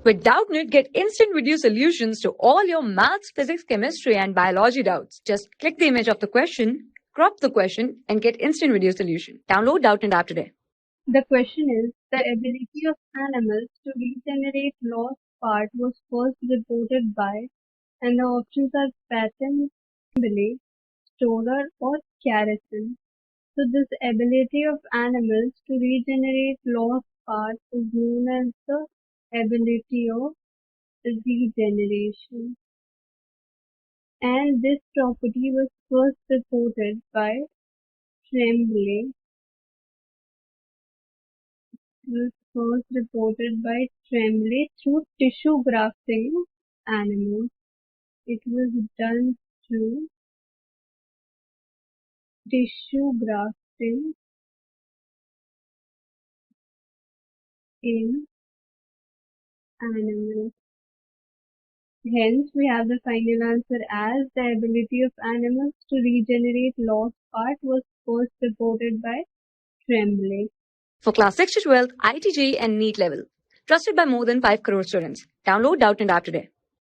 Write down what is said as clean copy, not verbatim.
With Doubtnut, get instant video solutions to all your maths, physics, chemistry, and biology doubts. Just click the image of the question, crop the question, and get instant video solution. Download Doubtnut app today. The question is, the ability of animals to regenerate lost part was first reported by, and the options are Patton, Tremblay, Stoller, or Garrison. So this ability of animals to regenerate lost parts is known as the ability of regeneration. And this property was first reported by Tremblay. Through tissue grafting animals. It was done through tissue grafting in animals. Hence, we have the final answer as the ability of animals to regenerate lost part was first reported by Tremblay. For class 6 to 12, ITG and NEET level. Trusted by more than 5 crore students. Download Doubtnut app today.